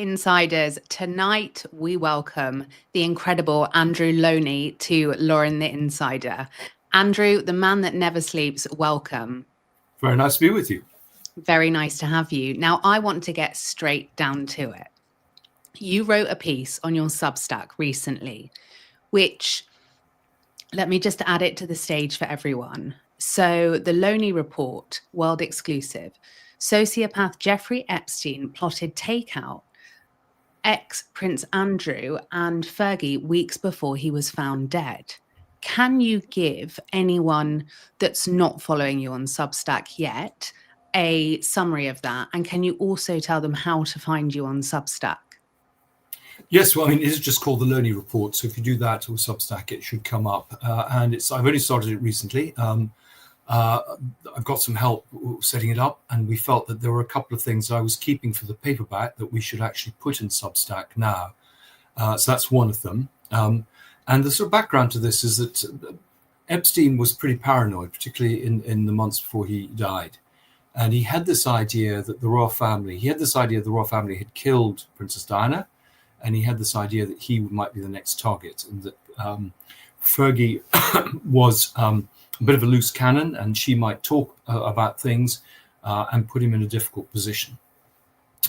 Insiders, tonight we welcome the incredible Andrew Lownie to Lauren the Insider. Andrew, the man that never sleeps, welcome. Very nice to be with you. Very nice to have you. Now, I want to get straight down to it. You wrote a piece on your Substack recently, which, let me just add it to the stage for everyone. So, the Lownie Report, world exclusive. Sociopath Jeffrey Epstein plotted takeout ex-Prince Andrew and Fergie weeks before he was found dead. Can you give anyone that's not following you on Substack yet a summary of that? And can you also tell them how to find you on Substack? Yes, well, I mean, it is just called the Lownie Report. So if you do that or Substack, it should come up. And I've only started it recently. I've got some help setting it up, and we felt that there were a couple of things I was keeping for the paperback that we should actually put in Substack now. So that's one of them. And the sort of background to this is that Epstein was pretty paranoid, particularly in the months before he died. And he had this idea that the royal family had killed Princess Diana, and he had this idea that he might be the next target, and that Fergie was a bit of a loose cannon, and she might talk about things and put him in a difficult position.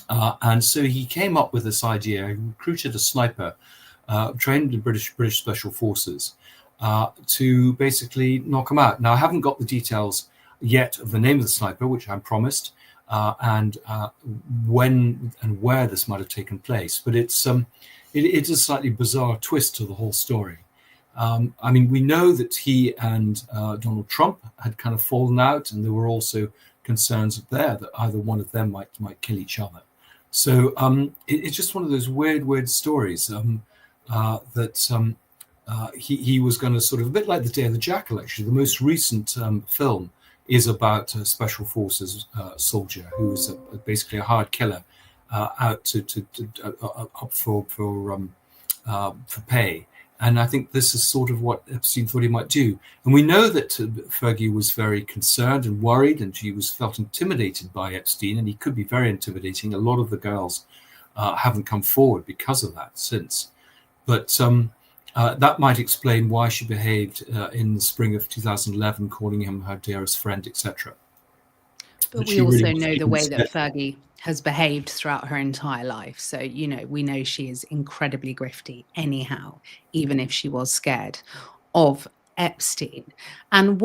And so he came up with this idea. He recruited a sniper, trained in British Special Forces, to basically knock him out. Now, I haven't got the details yet of the name of the sniper, which I'm promised, and when and where this might have taken place. But it's a slightly bizarre twist to the whole story. I mean, we know that he and Donald Trump had kind of fallen out, and there were also concerns there that either one of them might kill each other. So it's just one of those weird stories that he was going to sort of, a bit like The Day of the Jackal, actually. The most recent film is about a special forces soldier who is basically a hired killer out up for pay. And I think this is sort of what Epstein thought he might do. And we know that Fergie was very concerned and worried, and she felt intimidated by Epstein, and he could be very intimidating. A lot of the girls haven't come forward because of that since. But that might explain why she behaved in the spring of 2011, calling him her dearest friend, etc. But we also know the way that Fergie has behaved throughout her entire life. So, we know she is incredibly grifty anyhow, even if she was scared of Epstein. And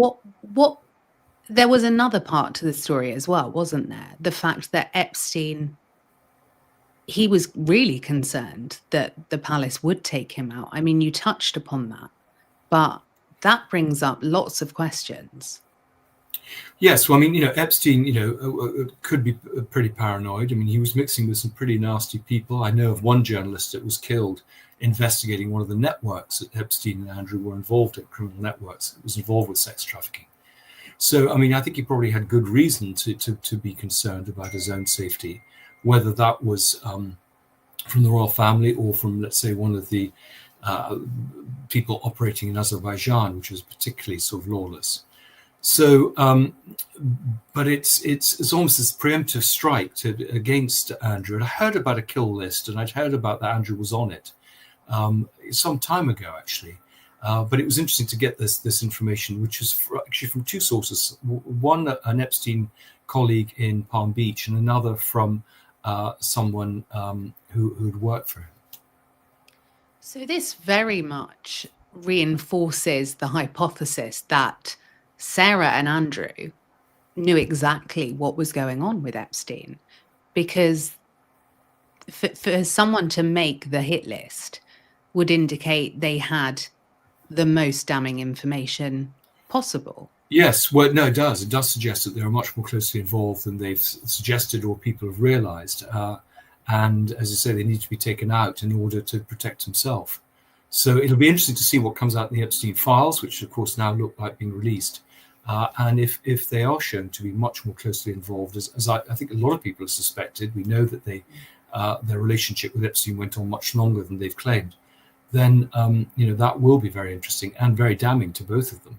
there was another part to the story as well, wasn't there? The fact that Epstein, he was really concerned that the palace would take him out. I mean, you touched upon that, but that brings up lots of questions. Yes, well, I mean, Epstein, could be pretty paranoid. I mean, he was mixing with some pretty nasty people. I know of one journalist that was killed investigating one of the networks that Epstein and Andrew were involved in, criminal networks that was involved with sex trafficking. So, I mean, I think he probably had good reason to be concerned about his own safety, whether that was from the royal family or from, let's say, one of the people operating in Azerbaijan, which was particularly sort of lawless. So, but it's almost this preemptive strike against Andrew. And I heard about a kill list, and I'd heard about that Andrew was on it some time ago, actually. But it was interesting to get this information, which is actually from two sources. One, an Epstein colleague in Palm Beach, and another from someone who'd worked for him. So this very much reinforces the hypothesis that Sarah and Andrew knew exactly what was going on with Epstein, because for someone to make the hit list would indicate they had the most damning information possible. Yes, well, no, it does. It does suggest that they're much more closely involved than they've suggested or people have realized. And as I say, they need to be taken out in order to protect himself. So it'll be interesting to see what comes out in the Epstein files, which of course now look like being released. And if they are shown to be much more closely involved, as I think a lot of people have suspected, we know that their relationship with Epstein went on much longer than they've claimed, then that will be very interesting and very damning to both of them.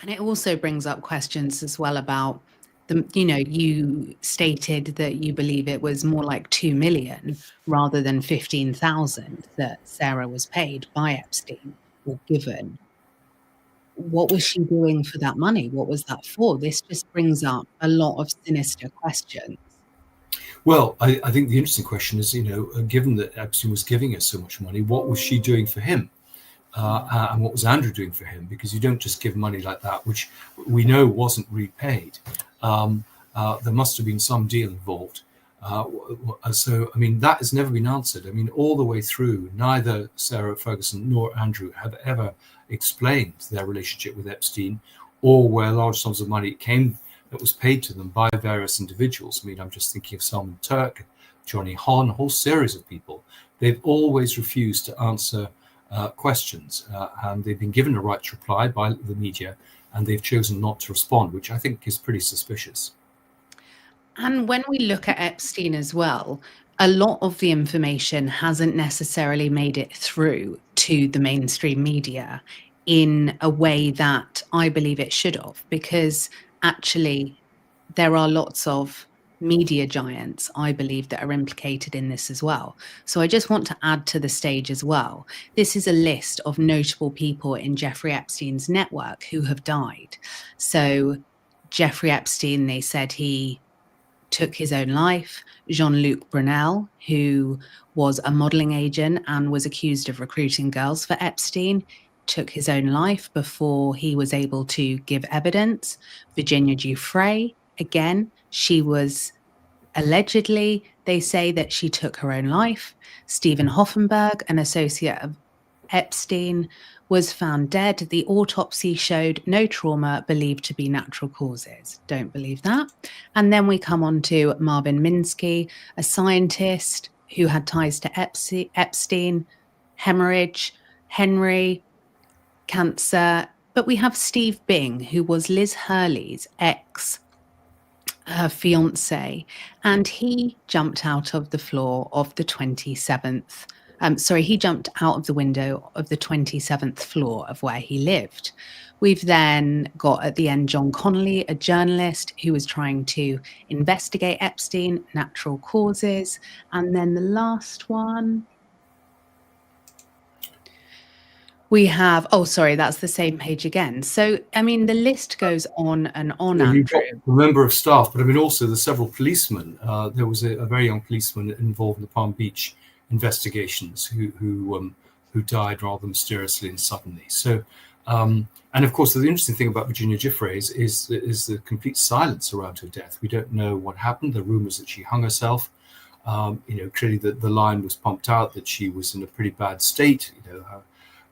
And it also brings up questions as well about you stated that you believe it was more like 2 million rather than 15,000 that Sarah was paid by Epstein or given. What was she doing for that money? What was that for? This just brings up a lot of sinister questions. Well, I think the interesting question is, given that Epstein was giving her so much money, what was she doing for him? And what was Andrew doing for him? Because you don't just give money like that, which we know wasn't repaid. There must have been some deal involved. So, I mean, that has never been answered. I mean, all the way through, neither Sarah Ferguson nor Andrew have ever explained their relationship with Epstein or where large sums of money came that was paid to them by various individuals. I mean, I'm just thinking of Salman Turk, Johnny Hahn, a whole series of people. They've always refused to answer questions, and they've been given a right to reply by the media, and they've chosen not to respond, which I think is pretty suspicious. And when we look at Epstein as well, a lot of the information hasn't necessarily made it through to the mainstream media in a way that I believe it should have, because actually there are lots of media giants, I believe, that are implicated in this as well. So I just want to add to the stage as well. This is a list of notable people in Jeffrey Epstein's network who have died. So Jeffrey Epstein, they said he took his own life. Jean-Luc Brunel, who was a modeling agent and was accused of recruiting girls for Epstein, took his own life before he was able to give evidence. Virginia Giuffre, again, she was allegedly, they say that she took her own life. Stephen Hoffenberg, an associate of Epstein, was found dead. The autopsy showed no trauma, believed to be natural causes. Don't believe that. And then we come on to Marvin Minsky, a scientist who had ties to Epstein, hemorrhage, Henry, cancer. But we have Steve Bing, who was Liz Hurley's her fiance, and he jumped out of the floor of the 27th. He jumped out of the window of the 27th floor of where he lived. We've then got at the end John Connolly, a journalist who was trying to investigate Epstein, natural causes. And then the last one, we have, that's the same page again. So, I mean, the list goes on and on, Well, Andrew. you've got a member of staff, but I mean, also the several policemen. There was a very young policeman involved in the Palm Beach investigations who died rather mysteriously and suddenly. So, and of course, the interesting thing about Virginia Giuffre is the complete silence around her death. We don't know what happened. The rumors that she hung herself. Clearly the line was pumped out that she was in a pretty bad state.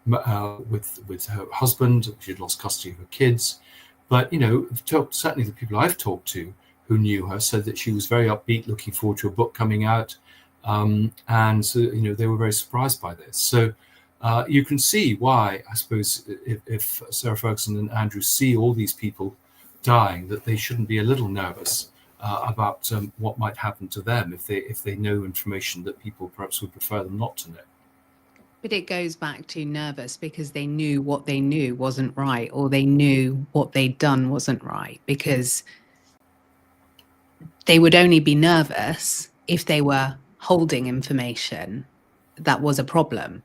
With her husband, she had lost custody of her kids. But certainly the people I've talked to who knew her said that she was very upbeat, looking forward to a book coming out, and so they were very surprised by this. So you can see why, I suppose, if Sarah Ferguson and Andrew see all these people dying, that they shouldn't be a little nervous about what might happen to them if they know information that people perhaps would prefer them not to know. But it goes back to nervous because they knew what they knew wasn't right, or they knew what they'd done wasn't right, because they would only be nervous if they were holding information that was a problem.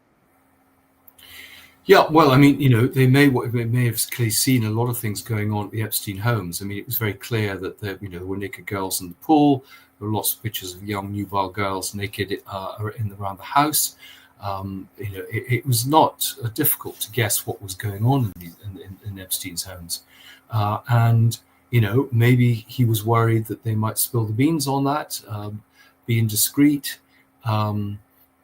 Yeah, well, I mean, they may have clearly seen a lot of things going on at the Epstein homes. I mean, it was very clear that there were naked girls in the pool. There were lots of pictures of young nubile girls naked around the house. It was not difficult to guess what was going on in Epstein's homes, and maybe he was worried that they might spill the beans on that, be indiscreet.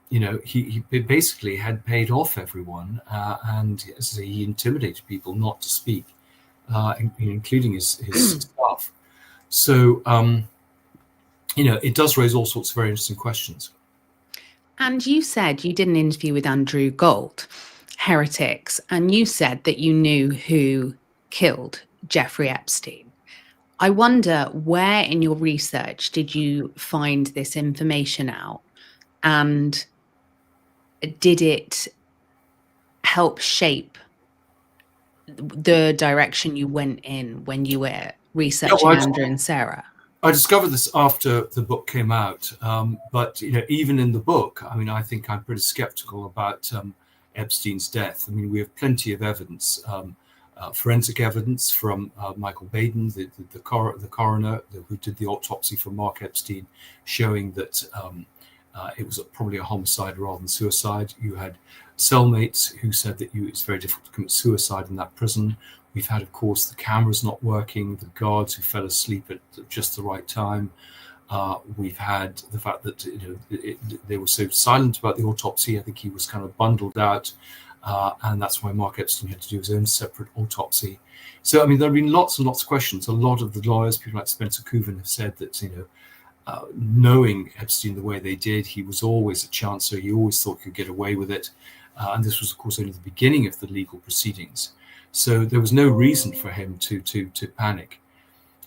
He basically had paid off everyone, and as he intimidated people not to speak, including his staff. So it does raise all sorts of very interesting questions. And you said you did an interview with Andrew Gold, Heretics, and you said that you knew who killed Jeffrey Epstein. I wonder, where in your research did you find this information out? And did it help shape the direction you went in when you were researching Andrew and Sarah? I discovered this after the book came out, but even in the book, I mean, I think I'm pretty skeptical about Epstein's death. I mean, we have plenty of evidence, forensic evidence from Michael Baden, the coroner who did the autopsy for Mark Epstein, showing that it was probably a homicide rather than suicide. You had cellmates who said that it's very difficult to commit suicide in that prison. We've had, of course, the cameras not working, the guards who fell asleep at just the right time. We've had the fact that they were so silent about the autopsy. I think he was kind of bundled out, and that's why Mark Epstein had to do his own separate autopsy. So, I mean, there have been lots and lots of questions. A lot of the lawyers, people like Spencer Cooven, have said that, knowing Epstein the way they did, he was always a chancer. He always thought he could get away with it. And this was, of course, only the beginning of the legal proceedings. So there was no reason for him to panic.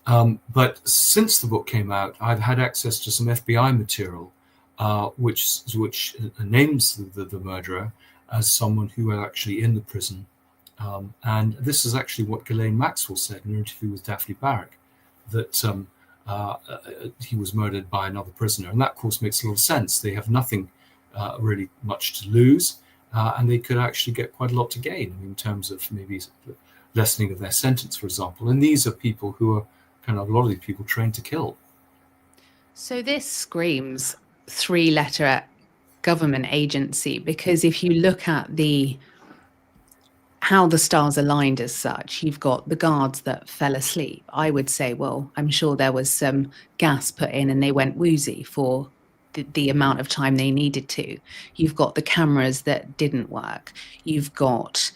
But since the book came out, I've had access to some FBI material, which names the murderer as someone who was actually in the prison. And this is actually what Ghislaine Maxwell said in her interview with Daphne Barrick, that he was murdered by another prisoner. And that, of course, makes a lot of sense. They have nothing really much to lose. And they could actually get quite a lot to gain in terms of maybe lessening of their sentence, for example. And these are people who are a lot of these people trained to kill. So this screams 3-letter government agency, because if you look at how the stars aligned as such, you've got the guards that fell asleep. I would say, well, I'm sure there was some gas put in and they went woozy for the amount of time they needed to. You've got the cameras that didn't work. You've got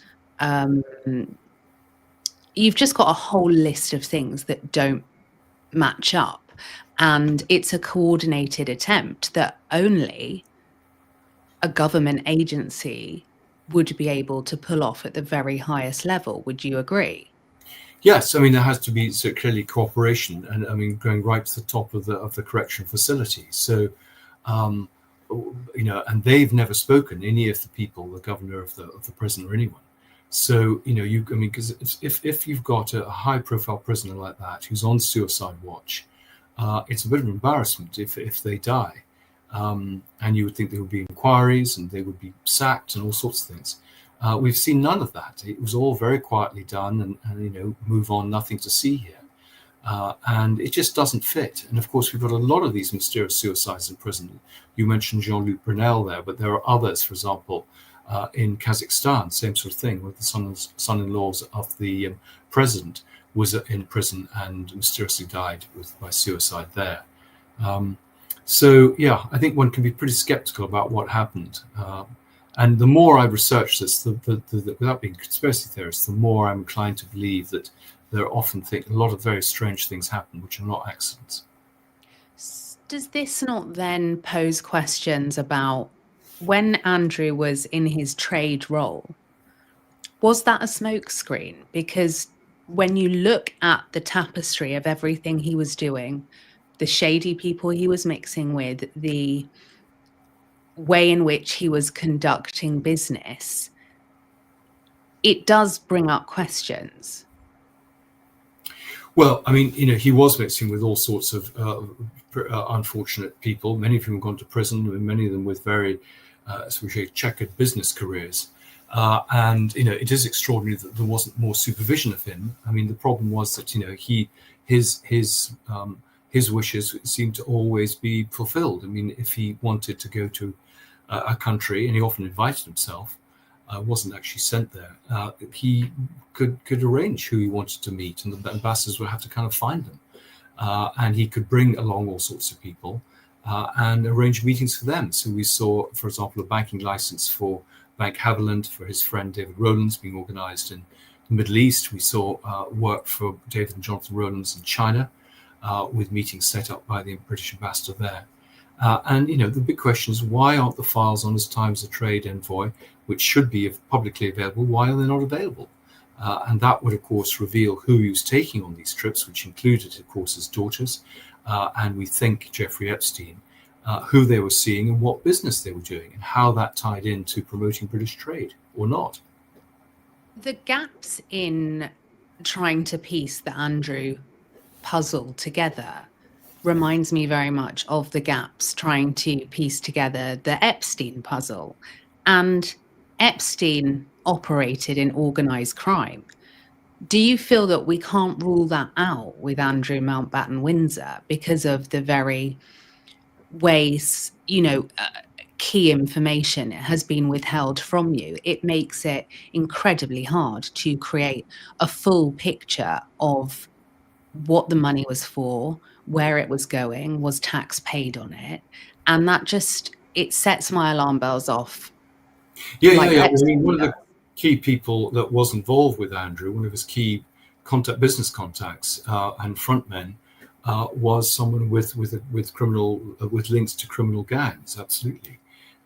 you've just got a whole list of things that don't match up, and it's a coordinated attempt that only a government agency would be able to pull off at the very highest level. Would you agree? Yes, I mean, there has to be clearly cooperation, and I mean, going right to the top of the correction facility. So and they've never spoken, any of the people, the governor of the prison or anyone. So because if you've got a high-profile prisoner like that who's on suicide watch, it's a bit of an embarrassment if they die, and you would think there would be inquiries and they would be sacked and all sorts of things. We've seen none of that. It was all very quietly done, and move on, nothing to see here. And it just doesn't fit. And of course, we've got a lot of these mysterious suicides in prison. You mentioned Jean-Luc Brunel there, but there are others, for example, in Kazakhstan, same sort of thing, where the son-in-laws of the president was in prison and mysteriously died by suicide there. So, yeah, I think one can be pretty skeptical about what happened. And the more I research this, without being a conspiracy theorist, the more I'm inclined to believe that there are often a lot of very strange things happen, which are not accidents. Does this not then pose questions about when Andrew was in his trade role? Was that a smokescreen? Because when you look at the tapestry of everything he was doing, the shady people he was mixing with, the way in which he was conducting business, it does bring up questions. Well, I mean, he was mixing with all sorts of unfortunate people. Many of them have gone to prison, and many of them with very, checkered business careers. And it is extraordinary that there wasn't more supervision of him. I mean, the problem was that his wishes seemed to always be fulfilled. I mean, if he wanted to go to a country, and he often invited himself, wasn't actually sent there, he could arrange who he wanted to meet, and the ambassadors would have to kind of find them. And he could bring along all sorts of people and arrange meetings for them. So we saw, for example, a banking license for Bank Haviland for his friend David Rowlands being organized in the Middle East. We saw work for David and Jonathan Rowlands in China, with meetings set up by the British ambassador there. And the big question is, why aren't the files on his time as a trade envoy, which should be publicly available, why are they not available? And that would, of course, reveal who he was taking on these trips, which included, of course, his daughters, and we think Jeffrey Epstein, who they were seeing and what business they were doing, and how that tied into promoting British trade or not. The gaps in trying to piece the Andrew puzzle together reminds me very much of the gaps trying to piece together the Epstein puzzle. And Epstein operated in organized crime. Do you feel that we can't rule that out with Andrew Mountbatten Windsor because of the very ways, key information has been withheld from you? It makes it incredibly hard to create a full picture of what the money was for, where it was going, was tax paid on it. And that just, it sets my alarm bells off. Yeah. Like Well, I mean, Epstein one of the does. key people that was involved with Andrew, one of his key business contacts and frontmen, was someone with links to criminal gangs. Absolutely.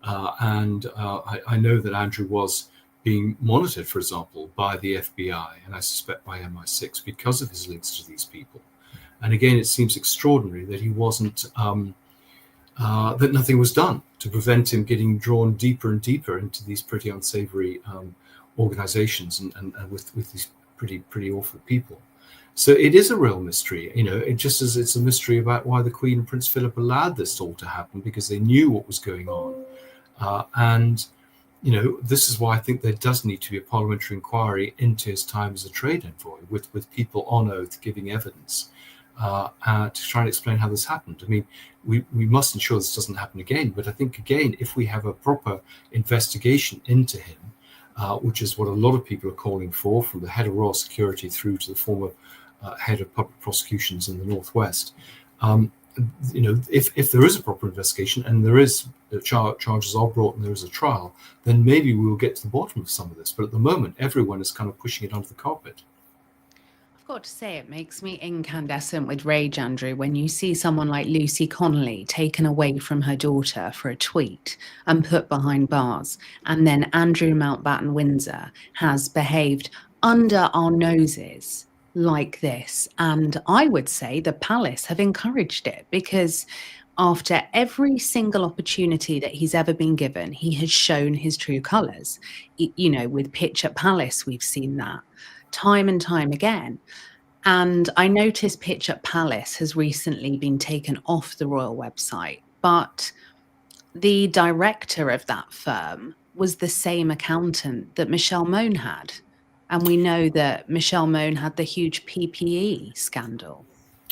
I know that Andrew was being monitored, for example, by the FBI, and I suspect by MI6 because of his links to these people. And again, it seems extraordinary that he wasn't, that nothing was done to prevent him getting drawn deeper and deeper into these pretty unsavory organizations and with these pretty awful people. So it is a real mystery, it just as it's a mystery about why the Queen and Prince Philip allowed this all to happen, because they knew what was going on. And this is why I think there does need to be a parliamentary inquiry into his time as a trade envoy with people on oath giving evidence to try and explain how this happened. I mean, we must ensure this doesn't happen again. But I think, again, if we have a proper investigation into him, which is what a lot of people are calling for, from the head of Royal Security through to the former head of public prosecutions in the Northwest, if there is a proper investigation and there is charges are brought and there is a trial, then maybe we will get to the bottom of some of this. But at the moment, everyone is kind of pushing it under the carpet. I've got to say, it makes me incandescent with rage, Andrew, when you see someone like Lucy Connolly taken away from her daughter for a tweet and put behind bars, and then Andrew Mountbatten Windsor has behaved under our noses like this. And I would say the palace have encouraged it, because after every single opportunity that he's ever been given, he has shown his true colours. With Pitch at Palace, we've seen that time and time again. And I noticed Pitch at Palace has recently been taken off the royal website, but the director of that firm was the same accountant that Michelle Mone had. And we know that Michelle Mone had the huge PPE scandal.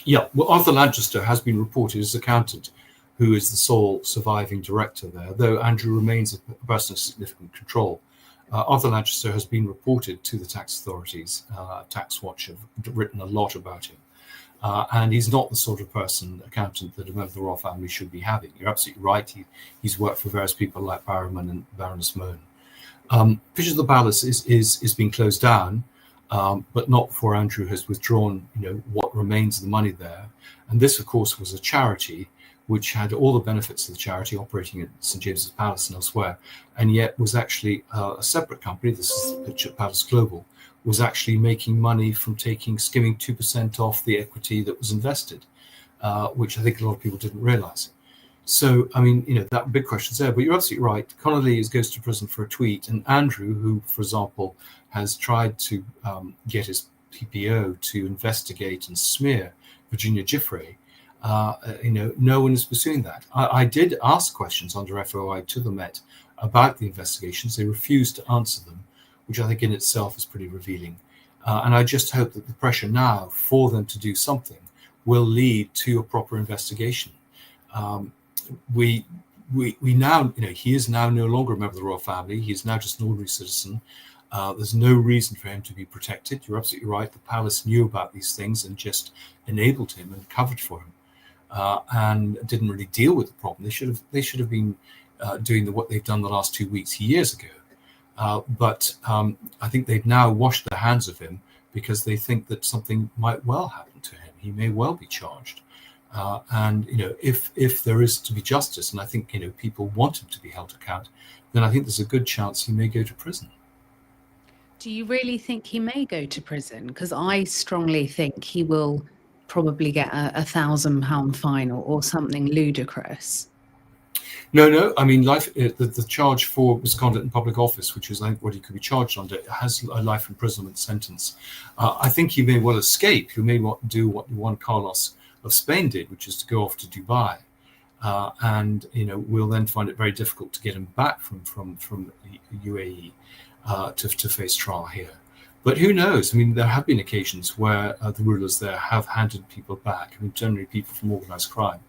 Yeah, well, Arthur Lanchester has been reported as accountant, who is the sole surviving director there, though Andrew remains a person of significant control. Arthur Lanchester has been reported to the tax authorities. Tax Watch have written a lot about him. And he's not the sort of accountant that a member of the royal family should be having. You're absolutely right. He's worked for various people like Barrowman and Baroness Mone. Pitch at the Palace is being closed down, but not before Andrew has withdrawn, what remains of the money there. And this, of course, was a charity which had all the benefits of the charity operating at St James's Palace and elsewhere, and yet was actually a separate company. This is Pitch at Palace Global, was actually making money from skimming 2% off the equity that was invested, which I think a lot of people didn't realize. So, I mean, that big question's there, but you're absolutely right. Connolly goes to prison for a tweet, and Andrew, who, for example, has tried to get his PPO to investigate and smear Virginia Giuffre, no one is pursuing that. I did ask questions under FOI to the Met about the investigations. They refused to answer them, which I think in itself is pretty revealing. And I just hope that the pressure now for them to do something will lead to a proper investigation. We now, he is now no longer a member of the royal family. He is now just an ordinary citizen. There's no reason for him to be protected. You're absolutely right. The palace knew about these things and just enabled him and covered for him, and didn't really deal with the problem. They should have been doing what they've done the last 2 weeks years ago. But I think they've now washed their hands of him because they think that something might well happen to him. He may well be charged. And if there is to be justice, and I think people want him to be held to account, then I think there's a good chance he may go to prison. Do you really think he may go to prison? Because I strongly think he will probably get a £1,000 fine or something ludicrous. No. I mean, the charge for misconduct in public office, which is I think what he could be charged under, has a life imprisonment sentence. I think he may well escape. He may want to do what Juan Carlos of Spain did, which is to go off to Dubai, and we'll then find it very difficult to get him back from UAE to face trial here. But who knows? I mean, there have been occasions where the rulers there have handed people back. I mean, generally people from organized crime.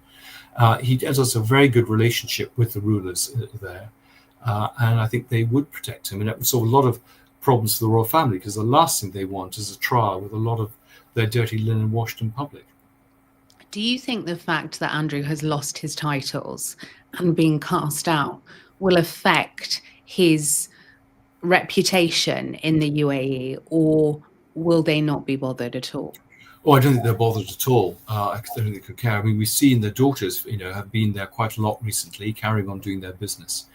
He has a very good relationship with the rulers there, and I think they would protect him. And it would solve a lot of problems for the royal family, because the last thing they want is a trial with a lot of their dirty linen washed in public. Do you think the fact that Andrew has lost his titles and been cast out will affect his reputation in the UAE, or will they not be bothered at all? Oh, I don't think they're bothered at all. I don't think they could care. I mean, we've seen their daughters, have been there quite a lot recently, carrying on doing their business.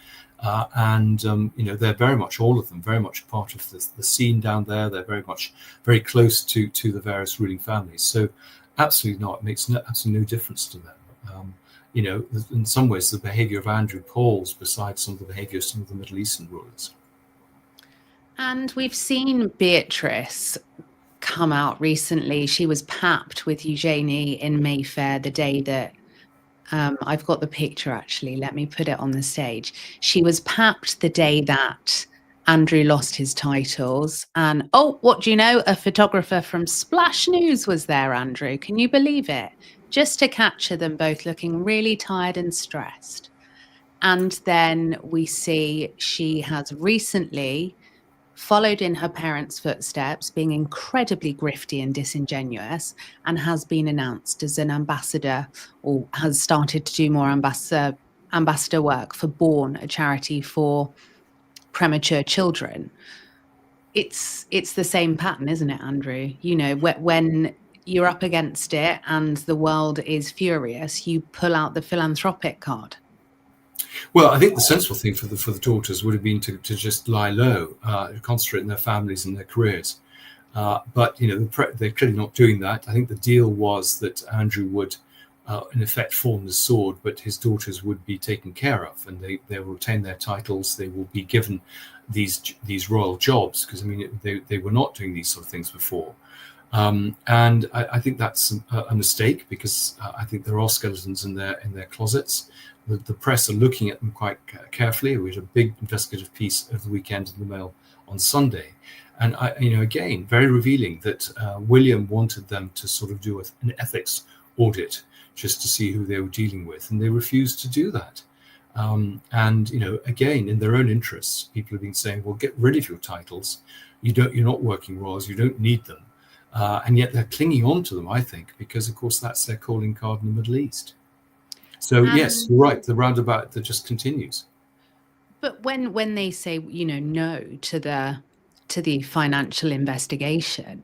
And they're very much, all of them, very much part of the scene down there. They're very close to the various ruling families. So absolutely not. It makes absolutely no difference to them. In some ways, the behavior of Andrew pales beside some of the behavior of some of the Middle Eastern rulers. And we've seen Beatrice come out recently. She was papped with Eugenie in Mayfair the day that I've got the picture, actually. Let me put it on the stage. She was papped the day that Andrew lost his titles. And what do you know? A photographer from Splash News was there, Andrew. Can you believe it? Just to capture them both looking really tired and stressed. And then we see she has recently followed in her parents' footsteps, being incredibly grifty and disingenuous, and has been announced as an ambassador, or has started to do more ambassador work for Born, a charity for premature children. It's the same pattern, isn't it, Andrew? When you're up against it and the world is furious, you pull out the philanthropic card. Well, I think the sensible thing for the daughters would have been to just lie low, concentrate on their families and their careers. But they're clearly not doing that. I think the deal was that Andrew would, in effect, fall on his sword, but his daughters would be taken care of, and they will retain their titles. They will be given these royal jobs, because they were not doing these sort of things before. And I think that's a mistake, because I think there are skeletons in their closets. The press are looking at them quite carefully. We had a big investigative piece over the weekend in the Mail on Sunday, and again, very revealing that William wanted them to sort of do an ethics audit just to see who they were dealing with, and they refused to do that. And again, in their own interests, people have been saying, "Well, get rid of your titles. You're not working royals. You don't need them." And yet they're clinging on to them, I think, because of course that's their calling card in the Middle East. So yes, you're right. The roundabout that just continues. But when they say no to the financial investigation,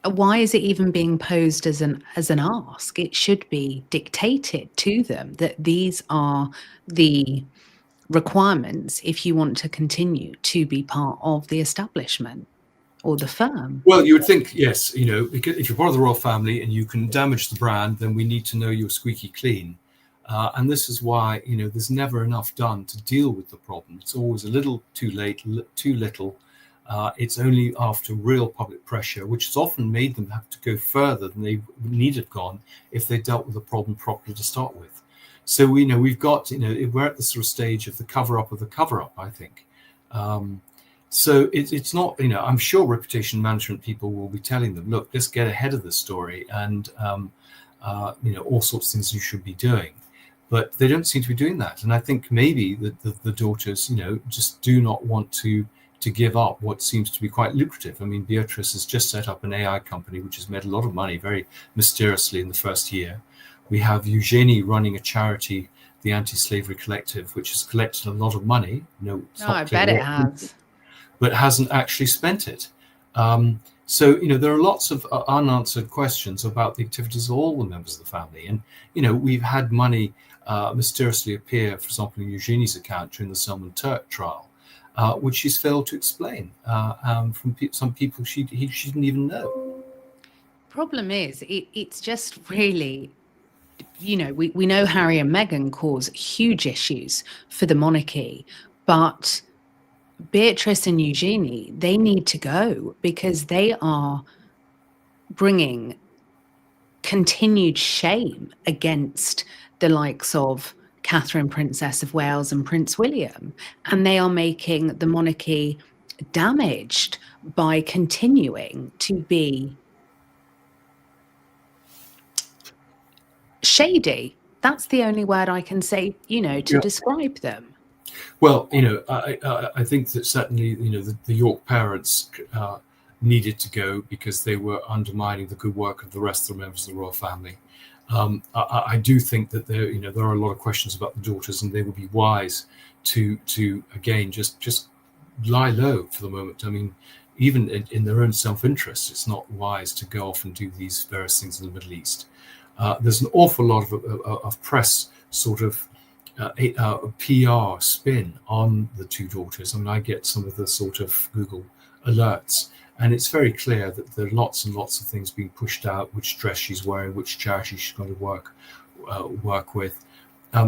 why is it even being posed as an ask? It should be dictated to them that these are the requirements if you want to continue to be part of the establishment or the firm. Well, you would think, yes, because if you're part of the royal family and you can damage the brand, then we need to know you're squeaky clean. And this is why, there's never enough done to deal with the problem. It's always a little too late, too little. It's only after real public pressure, which has often made them have to go further than they need have gone if they dealt with the problem properly to start with. So we've got, we're at the sort of stage of the cover-up of the cover-up, I think. So it's not, I'm sure reputation management people will be telling them, look, let's get ahead of the story and, all sorts of things you should be doing. But they don't seem to be doing that. And I think maybe the daughters, just do not want to give up what seems to be quite lucrative. I mean, Beatrice has just set up an AI company, which has made a lot of money very mysteriously in the first year. We have Eugenie running a charity, the Anti-Slavery Collective, which has collected a lot of money. I bet it has. But hasn't actually spent it. So, there are lots of unanswered questions about the activities of all the members of the family. And, we've had money mysteriously appear, for example, in Eugenie's account during the Salman Turk trial, which she's failed to explain from some people she didn't even know. Problem is, it's just really we know Harry and Meghan cause huge issues for the monarchy, but Beatrice and Eugenie, they need to go because they are bringing continued shame against the likes of Catherine, Princess of Wales, and Prince William. And they are making the monarchy damaged by continuing to be shady. That's the only word I can say, to describe them. Well, I think that certainly, the York parents needed to go because they were undermining the good work of the rest of the members of the royal family. I do think that there are a lot of questions about the daughters, and they would be wise to again just lie low for the moment. I mean, even in their own self-interest, it's not wise to go off and do these various things in the Middle East. There's an awful lot of press sort of PR spin on the two daughters. I mean, I get some of the sort of Google alerts, and it's very clear that there are lots and lots of things being pushed out: which dress she's wearing, which charity she's going to work with.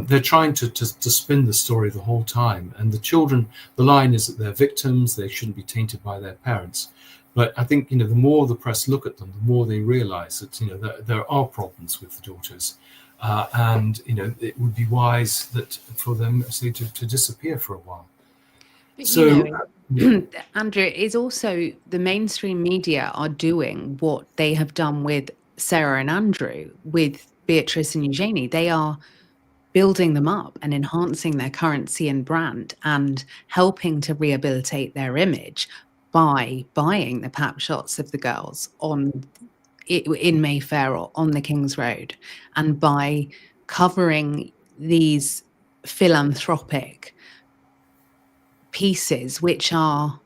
They're trying to spin the story the whole time, and the children, the line is that they're victims, they shouldn't be tainted by their parents. But I think the more the press look at them, the more they realize that there are problems with the daughters, and it would be wise that for them, say, to disappear for a while. But, Andrew, is also the mainstream media are doing what they have done with Sarah and Andrew, with Beatrice and Eugenie. They are building them up and enhancing their currency and brand and helping to rehabilitate their image by buying the pap shots of the girls in Mayfair or on the King's Road, and by covering these philanthropic pieces which are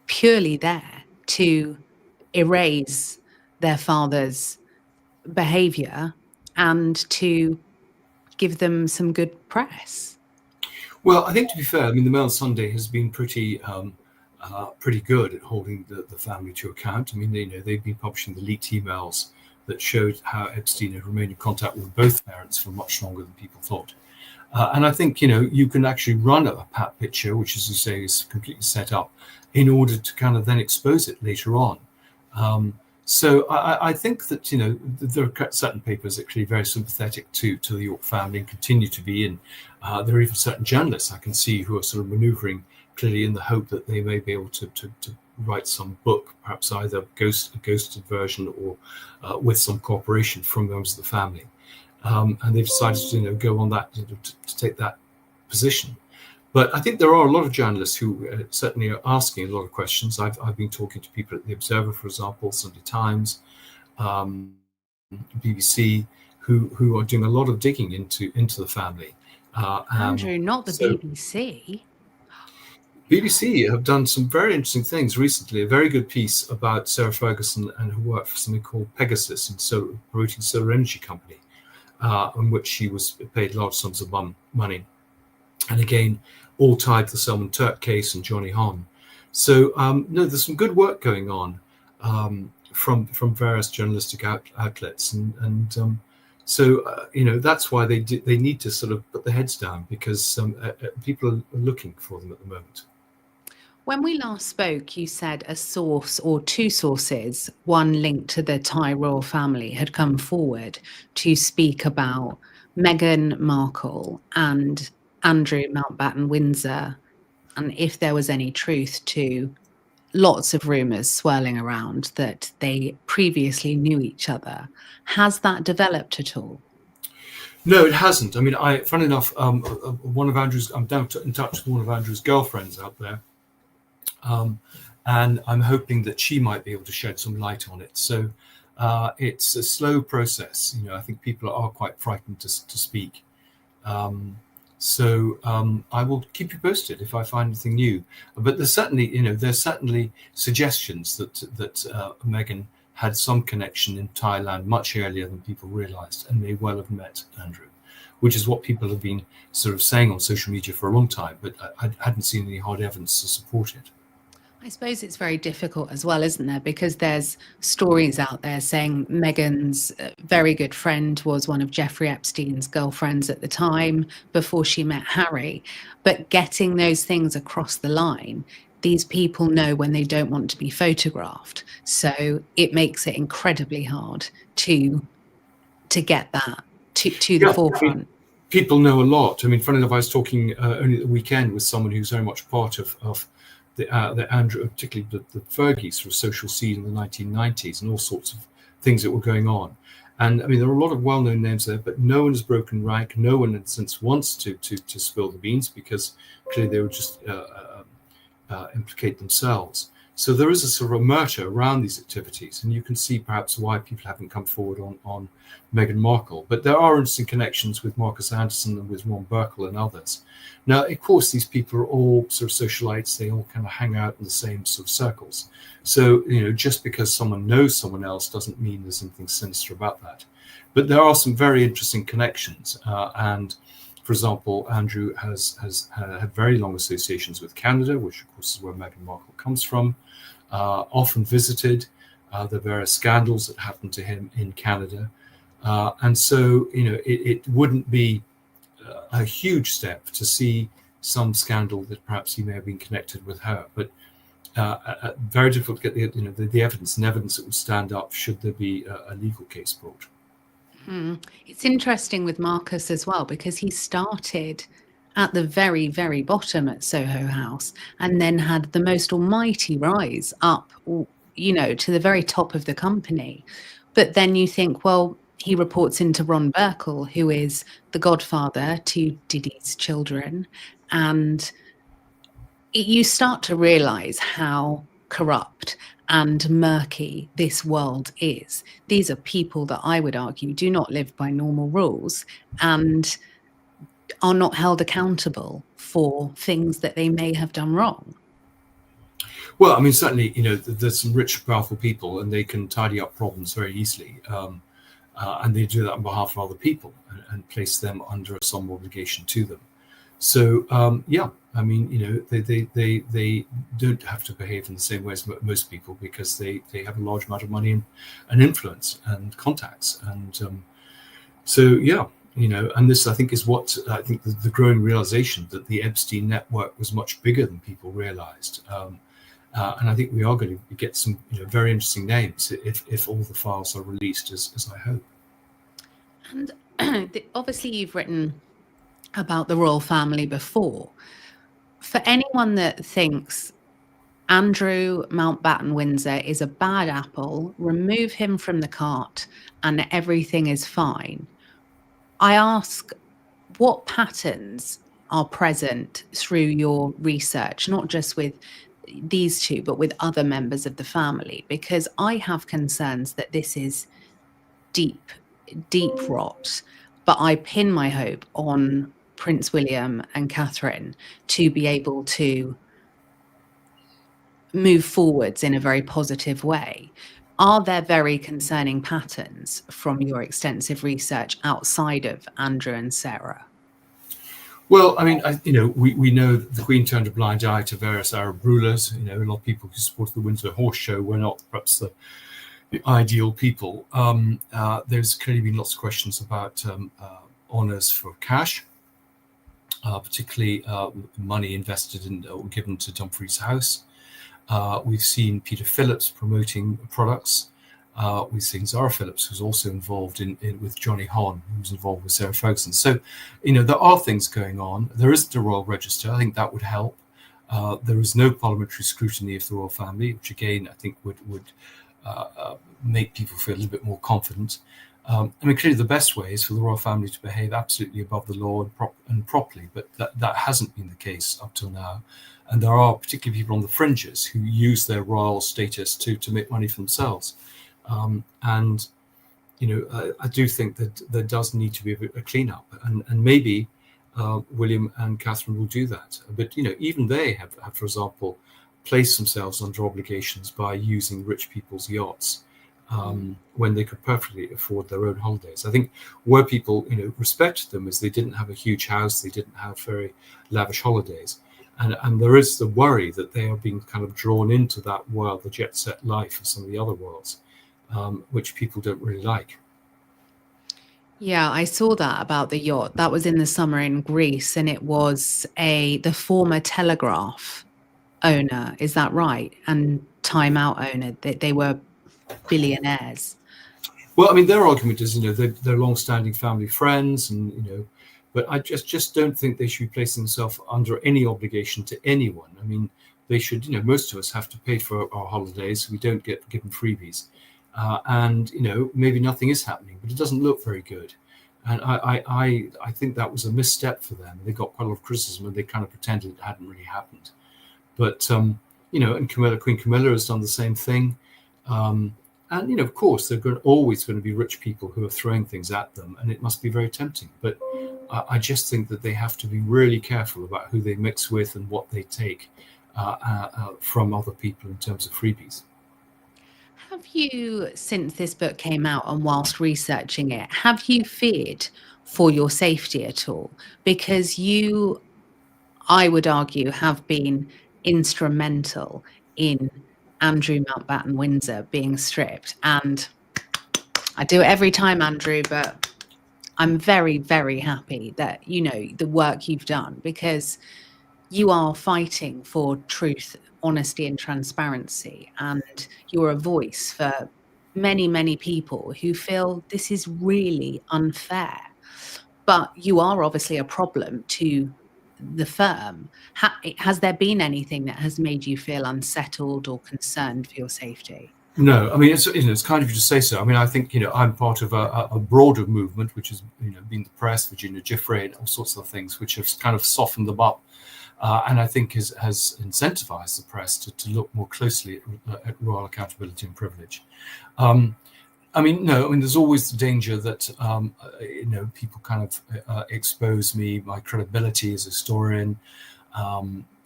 purely there to erase their father's behavior and to give them some good press. Well, I think, to be fair, I mean, the Mail Sunday has been pretty good at holding the family to account. I mean, they've been publishing the leaked emails that showed how Epstein had remained in contact with both parents for much longer than people thought. And I think, you can actually run a pap picture, which, as you say, is completely set up in order to kind of then expose it later on. So I think that, there are certain papers actually very sympathetic to the York family and continue to be in. There are even certain journalists I can see who are sort of maneuvering clearly in the hope that they may be able to write some book, perhaps either a ghosted version or with some cooperation from members of the family. And they've decided to go on that, to take that position. But I think there are a lot of journalists who certainly are asking a lot of questions. I've been talking to people at The Observer, for example, Sunday Times, BBC, who are doing a lot of digging into the family. Andrew, not the BBC. BBC have done some very interesting things recently. A very good piece about Sarah Ferguson and her work for something called Pegasus, and so promoting solar energy company, on which she was paid large sums of money. And again, all tied to the Selman Turk case and Johnny Hon. So there's some good work going on from various journalistic outlets, and so that's why they need to sort of put their heads down, because people are looking for them at the moment. When we last spoke, you said a source or two sources, one linked to the Thai royal family, had come forward to speak about Meghan Markle and Andrew Mountbatten Windsor, and if there was any truth to lots of rumours swirling around that they previously knew each other. Has that developed at all? No, it hasn't. I mean, funny enough, I'm down in touch with one of Andrew's girlfriends out there, and I'm hoping that she might be able to shed some light on it. So it's a slow process. I think people are quite frightened to speak. So I will keep you posted if I find anything new. But there's certainly suggestions that Meghan had some connection in Thailand much earlier than people realised, and may well have met Andrew, which is what people have been sort of saying on social media for a long time. But I hadn't seen any hard evidence to support it. I suppose it's very difficult as well, isn't there? Because there's stories out there saying Meghan's very good friend was one of Jeffrey Epstein's girlfriends at the time before she met Harry. But getting those things across the line, these people know when they don't want to be photographed. So it makes it incredibly hard to get that to the Yeah, forefront. people know a lot. I mean, funny enough, I was talking only at the weekend with someone who's very much part of the Andrew, particularly the Fergie sort of social scene in the 1990s and all sorts of things that were going on. And I mean, there are a lot of well-known names there, but no one has broken rank. No one since wants to spill the beans, because clearly they would just implicate themselves. So there is a sort of omerta around these activities, and you can see perhaps why people haven't come forward on Meghan Markle. But there are interesting connections with Marcus Anderson and with Ron Burkle and others. Now, of course, these people are all sort of socialites. They all kind of hang out in the same sort of circles. So, just because someone knows someone else doesn't mean there's anything sinister about that. But there are some very interesting connections. And for example, Andrew has had very long associations with Canada, which of course is where Meghan Markle comes from, often visited the various scandals that happened to him in Canada. And so, it wouldn't be a huge step to see some scandal that perhaps he may have been connected with her, but very difficult to get the evidence that would stand up should there be a legal case brought. It's interesting with Marcus as well, because he started at the very, very bottom at Soho House and then had the most almighty rise up, to the very top of the company. But then you think, well, he reports into Ron Burkle, who is the godfather to Diddy's children. And you start to realize how corrupt and murky this world is. These are people that I would argue do not live by normal rules and are not held accountable for things that they may have done wrong. Well, I mean, certainly, there's some rich, powerful people, and they can tidy up problems very easily. And they do that on behalf of other people and place them under some obligation to them. So, yeah, I mean, they don't have to behave in the same way as most people, because they have a large amount of money and influence and contacts. And so, yeah, and this, I think, is what I think the growing realization that the Epstein network was much bigger than people realized. And I think we are going to get some very interesting names if all the files are released, as I hope. And obviously you've written about the royal family before. For anyone that thinks Andrew Mountbatten Windsor is a bad apple, remove him from the cart and everything is fine, I ask, what patterns are present through your research, not just with these two, but with other members of the family? Because I have concerns that this is deep rot, but I pin my hope on Prince William and Catherine to be able to move forwards in a very positive way. Are there very concerning patterns from your extensive research outside of Andrew and Sarah? Well, I mean, we know that the Queen turned a blind eye to various Arab rulers. A lot of people who supported the Windsor Horse Show were not perhaps the ideal people. There's clearly been lots of questions about honours for cash, particularly money invested in or given to Dumfries House. We've seen Peter Phillips promoting products. We've seen Zara Phillips, who's also involved in with Johnny Hon, who's involved with Sarah Ferguson. So, there are things going on. There isn't a royal register. I think that would help. There is no parliamentary scrutiny of the royal family, which again I think would make people feel a little bit more confident. I mean, clearly the best way is for the royal family to behave absolutely above the law and properly, but that hasn't been the case up till now. And there are particularly people on the fringes who use their royal status to make money for themselves. I do think that there does need to be a cleanup, and maybe William and Catherine will do that. But even they have, for example, placed themselves under obligations by using rich people's yachts when they could perfectly afford their own holidays. I think where people respected them is they didn't have a huge house, they didn't have very lavish holidays. And there is the worry that they are being kind of drawn into that world, the jet set life of some of the other worlds, which people don't really like. Yeah, I saw that about the yacht. That was in the summer in Greece, and it was the former Telegraph owner, is that right? And Time Out owner. They were billionaires. Well, I mean, their argument is, they're long-standing family friends, and but I just don't think they should be placing themselves under any obligation to anyone. I mean, they should, most of us have to pay for our holidays. We don't get given freebies, and maybe nothing is happening, but it doesn't look very good. And I think that was a misstep for them. They got quite a lot of criticism, and they kind of pretended it hadn't really happened. But and Queen Camilla has done the same thing. And of course, there are always going to be rich people who are throwing things at them, and it must be very tempting. But I just think that they have to be really careful about who they mix with and what they take from other people in terms of freebies. Have you, since this book came out and whilst researching it, have you feared for your safety at all? Because you, I would argue, have been instrumental in Andrew Mountbatten Windsor being stripped. And I do it every time, Andrew, but I'm very, very happy that, the work you've done, because you are fighting for truth, honesty, and transparency. And you're a voice for many, many people who feel this is really unfair. But you are obviously a problem to the firm. Has there been anything that has made you feel unsettled or concerned for your safety? No, I mean, it's kind of you to say so. I mean, I think, I'm part of a broader movement, which has, been the press, Virginia Giuffre, and all sorts of things, which have kind of softened them up. And I think has incentivized the press to look more closely at royal accountability and privilege. I mean, there's always the danger that, people kind of expose me, my credibility as a historian.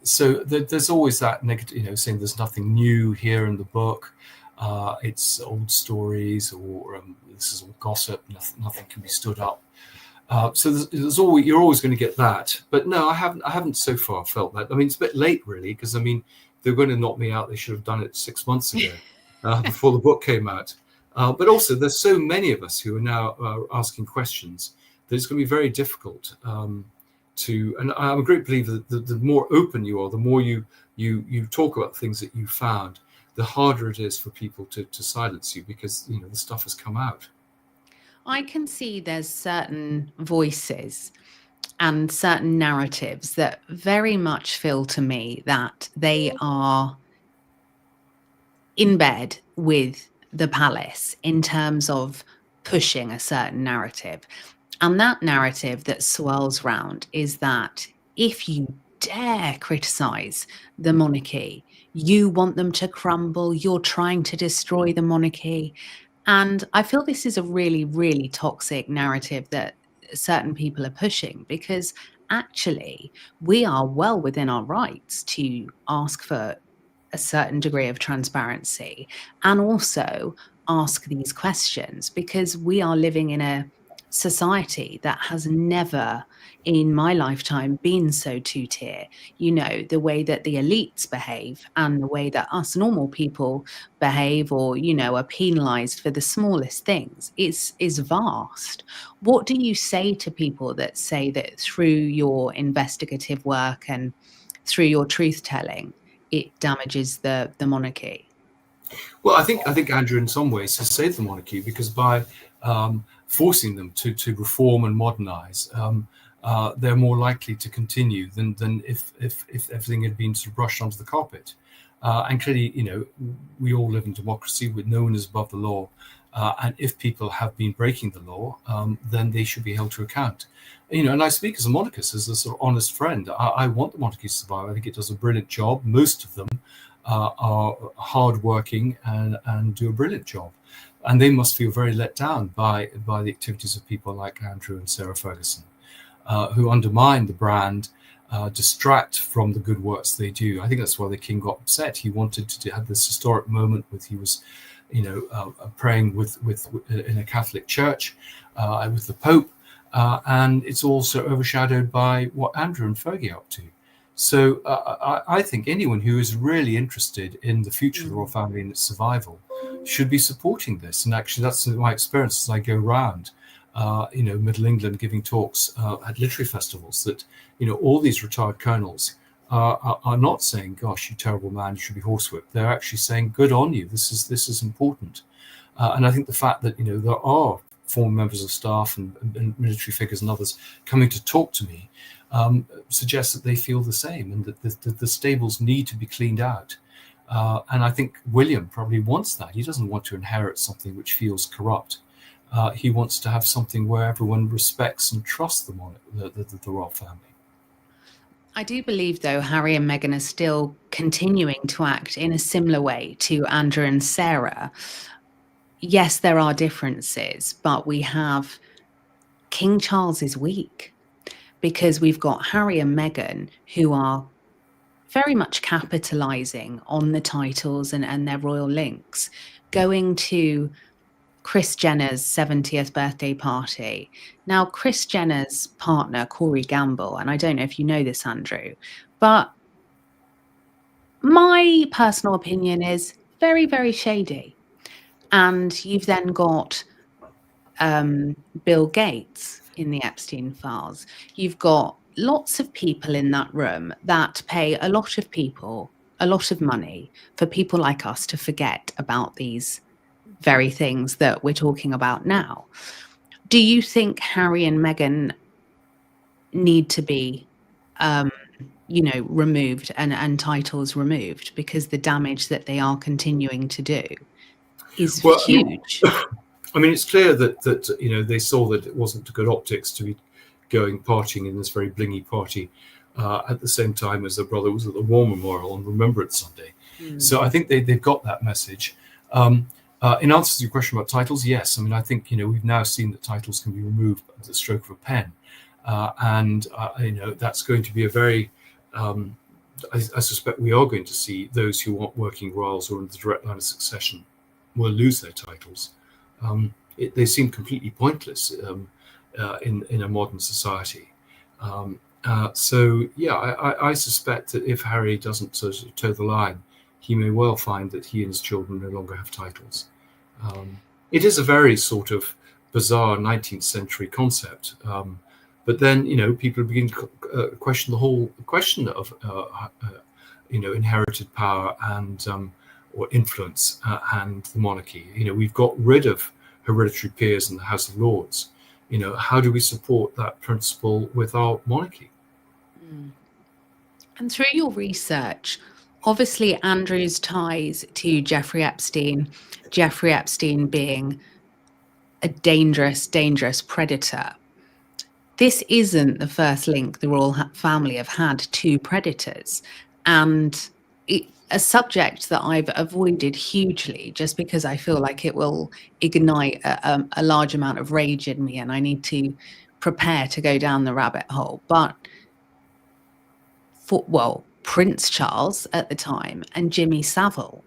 So there's always that negative, saying there's nothing new here in the book. It's old stories, or this is all gossip. Nothing can be stood up. So there's always, you're always going to get that. But no, I haven't so far felt that. I mean, it's a bit late, really, because they're going to knock me out. They should have done it 6 months ago, before the book came out. But also, there's so many of us who are now asking questions that it's going to be very difficult to. And I'm a great believer that the more open you are, the more you talk about things that you found, the harder it is for people to silence you, because the stuff has come out. I can see there's certain voices and certain narratives that very much feel to me that they are in bed with the palace in terms of pushing a certain narrative. And that narrative that swirls round is that if you dare criticize the monarchy, you want them to crumble, you're trying to destroy the monarchy. And I feel this is a really, really toxic narrative that certain people are pushing, because actually we are well within our rights to ask for a certain degree of transparency and also ask these questions, because we are living in a society that has never in my lifetime been so two-tier. The way that the elites behave and the way that us normal people behave, or are penalized for the smallest things, is vast. What do you say to people that say that through your investigative work and through your truth telling, it damages the monarchy? Well, I think Andrew, in some ways, has saved the monarchy, because by forcing them to reform and modernize, they're more likely to continue than if everything had been sort of brushed onto the carpet. And clearly, we all live in democracy, with no one is above the law. And if people have been breaking the law, then they should be held to account. And I speak as a monarchist, as a sort of honest friend. I want the monarchy to survive. I think it does a brilliant job. Most of them are hardworking and do a brilliant job. And they must feel very let down by the activities of people like Andrew and Sarah Ferguson, who undermine the brand, distract from the good works they do. I think that's why the king got upset. He wanted to have this historic moment with he was, praying with in a Catholic church with the Pope, and it's also overshadowed by what Andrew and Fergie are up to. So I think anyone who is really interested in the future of the royal family and its survival should be supporting this. And actually, that's my experience as I go around, Middle England, giving talks at literary festivals. That all these retired colonels are not saying, "Gosh, you terrible man, you should be horsewhipped." They're actually saying, "Good on you. This is important." And I think the fact that there are former members of staff and military figures and others coming to talk to me suggests that they feel the same, and that the stables need to be cleaned out. And I think William probably wants that. He doesn't want to inherit something which feels corrupt. He wants to have something where everyone respects and trusts the royal family. I do believe, though, Harry and Meghan are still continuing to act in a similar way to Andrew and Sarah. Yes, there are differences, but we have King Charles is weak because we've got Harry and Meghan who are very much capitalizing on the titles and their royal links, going to Kris Jenner's 70th birthday party. Now, Kris Jenner's partner, Corey Gamble, and I don't know if you know this, Andrew, but my personal opinion is very, very shady. And you've then got Bill Gates in the Epstein files. You've got lots of people in that room that pay a lot of people a lot of money for people like us to forget about these very things that we're talking about now. Do you think Harry and Meghan need to be removed and titles removed because the damage that they are continuing to do is huge? I mean, it's clear that they saw that it wasn't good optics to be going partying in this very blingy party at the same time as their brother was at the War Memorial on Remembrance Sunday. So I think they've got that message. In answer to your question about titles, yes. I mean, I think we've now seen that titles can be removed at the stroke of a pen, and that's going to be a very. I suspect we are going to see those who aren't working royals or in the direct line of succession will lose their titles. They seem completely pointless in a modern society. So yeah, I suspect that if Harry doesn't sort of toe the line, he may well find that he and his children no longer have titles. It is a very sort of bizarre 19th century concept. But then, people begin to question the whole question of, inherited power and or influence and the monarchy. We've got rid of hereditary peers in the House of Lords. How do we support that principle with our monarchy? And through your research, obviously Andrew's ties to Jeffrey Epstein being a dangerous, dangerous predator. This isn't the first link the royal family have had to predators, and a subject that I've avoided hugely just because I feel like it will ignite a large amount of rage in me and I need to prepare to go down the rabbit hole. But Prince Charles at the time and Jimmy Savile,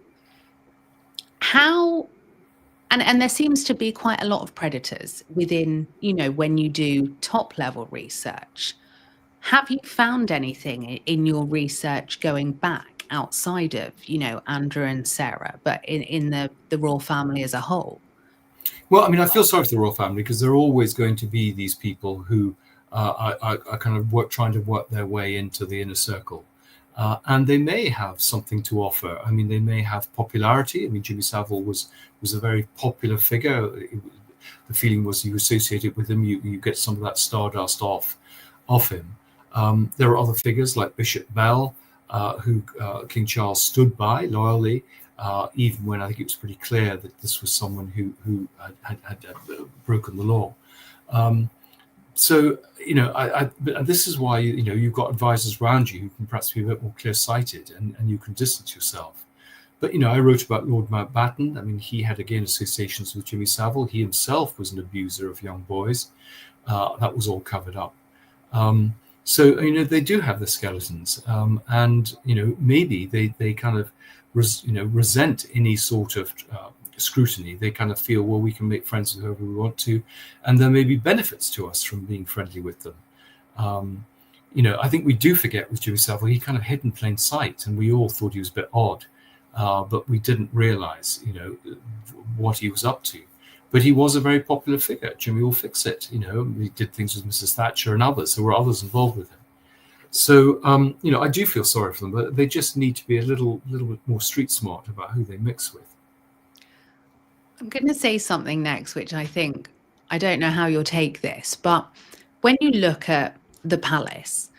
and there seems to be quite a lot of predators within, when you do top level research. Have you found anything in your research going back outside of, Andrew and Sarah, but in the royal family as a whole? Well, I mean, I feel sorry for the royal family because there are always going to be these people who are kind of trying to work their way into the inner circle. And they may have something to offer. I mean, they may have popularity. I mean, Jimmy Savile was a very popular figure. The feeling was you associated with him, you get some of that stardust off him. There are other figures like Bishop Bell, who King Charles stood by loyally, even when I think it was pretty clear that this was someone who had broken the law. So, this is why, you've got advisors around you who can perhaps be a bit more clear-sighted and you can distance yourself. But, I wrote about Lord Mountbatten. I mean, he had, again, associations with Jimmy Savile. He himself was an abuser of young boys. That was all covered up. So, they do have the skeletons. And, maybe they kind of, resent any sort of scrutiny. They kind of feel, well, we can make friends with whoever we want to, and there may be benefits to us from being friendly with them. I think we do forget with Jimmy Savile, he kind of hid in plain sight, and we all thought he was a bit odd, but we didn't realize, what he was up to. But he was a very popular figure. Jimmy will fix it. He did things with Mrs. Thatcher and others. There were others involved with him. So, I do feel sorry for them, but they just need to be a little bit more street smart about who they mix with. I'm going to say something next, which I don't know how you'll take this, but when you look at the palace,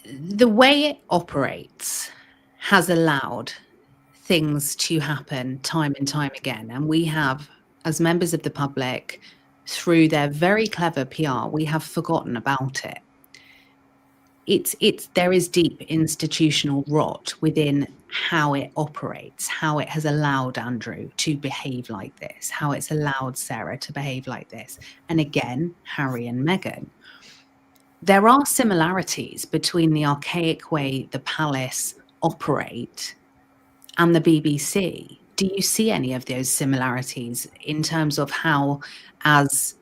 the way it operates has allowed things to happen time and time again. And we have, as members of the public, through their very clever PR, we have forgotten about it. There is deep institutional rot within how it operates, how it has allowed Andrew to behave like this, how it's allowed Sarah to behave like this, and again, Harry and Meghan. There are similarities between the archaic way the palace operate and the BBC. Do you see any of those similarities in terms of how, as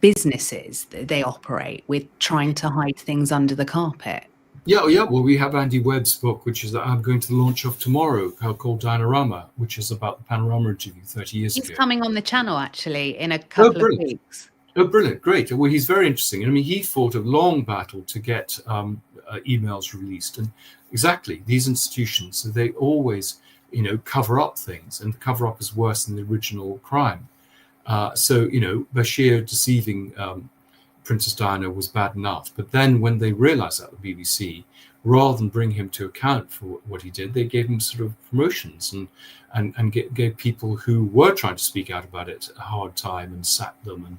businesses, they operate with trying to hide things under the carpet? Yeah. Well, we have Andy Webb's book, which is that I'm going to the launch of tomorrow, called Dinorama, which is about the Panorama interview 30 years ago. He's coming on the channel, actually, in a couple of weeks. Oh, brilliant. Great. Well, he's very interesting. I mean, he fought a long battle to get emails released. And exactly, these institutions, they always, cover up things, and the cover up is worse than the original crime. So, Bashir deceiving Princess Diana was bad enough. But then when they realized that, the BBC, rather than bring him to account for what he did, they gave him sort of promotions and gave people who were trying to speak out about it a hard time and sacked them. And